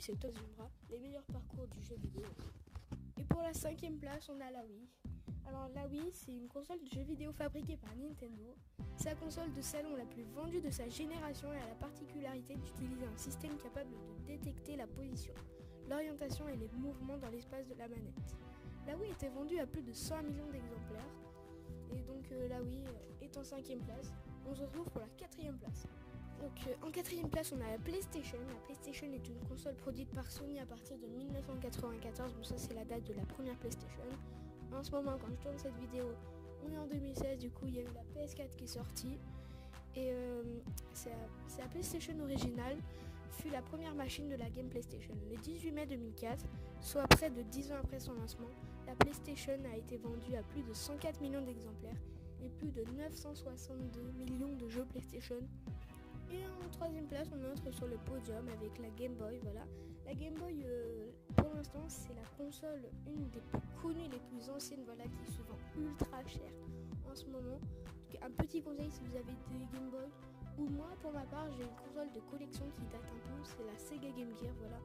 c'est Top Zumbra, les meilleurs parcours du jeu vidéo. Et pour la 5e place, on a la Wii. Alors la Wii, c'est une console de jeux vidéo fabriquée par Nintendo. C'est la console de salon la plus vendue de sa génération et a la particularité d'utiliser un système capable de détecter la position, l'orientation et les mouvements dans l'espace de la manette. La Wii était vendue à plus de 100 millions d'exemplaires. Et donc la Wii est en 5e place. On se retrouve pour la 4e place. Donc en 4e place, on a la PlayStation. La PlayStation est une console produite par Sony à partir de 1994. Bon, ça c'est la date de la première PlayStation. En ce moment, quand je tourne cette vidéo, on est en 2016. Du coup, il y a eu la PS4 qui est sortie. Et c'est la PlayStation originale fut la première machine de la Game PlayStation. Le 18 mai 2004, soit près de 10 ans après son lancement, la PlayStation a été vendue à plus de 104 millions d'exemplaires et plus de 962 millions de jeux PlayStation. Et en 3e place, on entre sur le podium avec la Game Boy. Voilà. La Game Boy, pour l'instant, c'est la console, une des plus connues, les plus anciennes, voilà, qui se vend ultra cher en ce moment. Donc, un petit conseil si vous avez des Game Boy, ou moi, pour ma part, j'ai une console de collection qui date un peu, c'est la Sega Game Gear, voilà.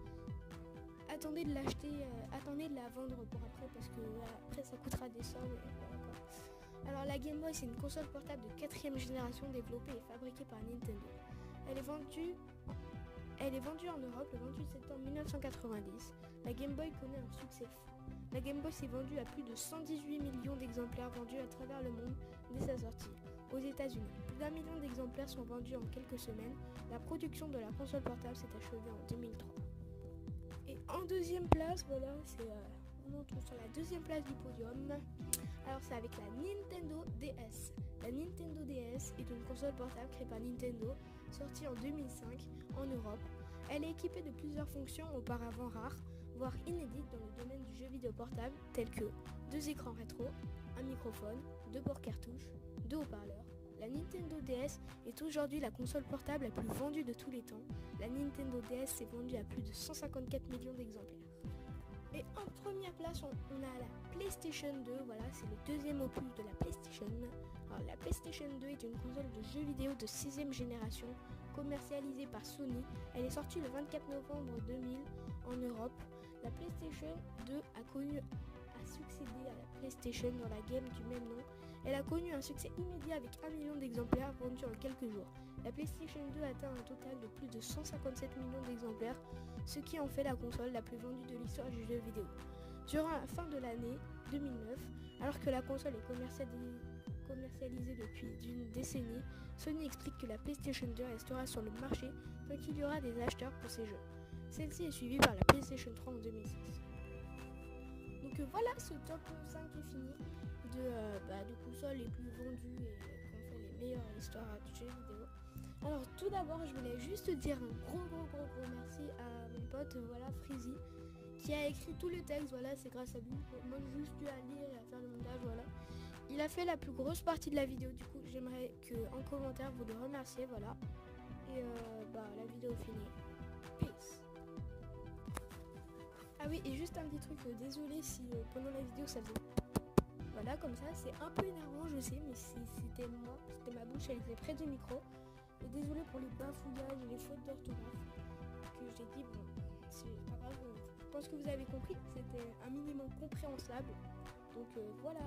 Attendez de l'acheter, attendez de la vendre pour après, parce que après ça coûtera des sommes. Voilà, quoi. Alors la Game Boy, c'est une console portable de 4e génération développée et fabriquée par Nintendo. Elle est vendue en Europe le 28 septembre 1990. La Game Boy connaît un succès fou. La Game Boy s'est vendue à plus de 118 millions d'exemplaires vendus à travers le monde dès sa sortie. Aux États-Unis, plus d'1 million d'exemplaires sont vendus en quelques semaines. La production de la console portable s'est achevée en 2003. Et en 2e place, voilà, on retrouve sur la 2e place du podium. Alors c'est avec la Nintendo DS. La Nintendo DS est une console portable créée par Nintendo, sortie en 2005 en Europe. Elle est équipée de plusieurs fonctions auparavant rares, voire inédites dans le domaine du jeu vidéo portable, tels que 2 écrans rétro, un microphone, 2 ports cartouches, 2 haut-parleurs. La Nintendo DS est aujourd'hui la console portable la plus vendue de tous les temps. La Nintendo DS s'est vendue à plus de 154 millions d'exemplaires. Et en première place, on a la PlayStation 2, voilà, c'est le 2e opus de la PlayStation. Alors, la PlayStation 2 est une console de jeux vidéo de 6e génération, commercialisée par Sony. Elle est sortie le 24 novembre 2000 en Europe. La PlayStation 2 a succédé à la PlayStation dans la game du même nom. Elle a connu un succès immédiat avec 1 million d'exemplaires vendus en quelques jours. La PlayStation 2 atteint un total de plus de 157 millions d'exemplaires, ce qui en fait la console la plus vendue de l'histoire du jeu vidéo. Durant la fin de l'année 2009, alors que la console est commercialisée depuis une décennie, Sony explique que la PlayStation 2 restera sur le marché tant qu'il y aura des acheteurs pour ces jeux. Celle-ci est suivie par la PlayStation 3 en 2006. Donc voilà, ce top 5 est fini de consoles les plus vendues et qui ont fait les meilleures histoires du jeu vidéo. Alors tout d'abord, je voulais juste dire un gros merci à mon pote Freezy, qui a écrit tout le texte. Voilà, c'est grâce à lui. Moi j'ai juste eu à lire et à faire le montage, voilà. Il a fait la plus grosse partie de la vidéo, du coup j'aimerais qu'en commentaire vous le remerciez, voilà. Et la vidéo est finie. Peace. Ah oui, et juste un petit truc, désolé si pendant la vidéo ça faisait... Voilà, comme ça, c'est un peu énervant, je sais, mais c'était moi, c'était ma bouche, elle était près du micro. Et désolé pour les bafouillages et les fautes d'orthographe que j'ai dit, bon, c'est pas grave, je pense que vous avez compris, c'était un minimum compréhensible. Donc voilà.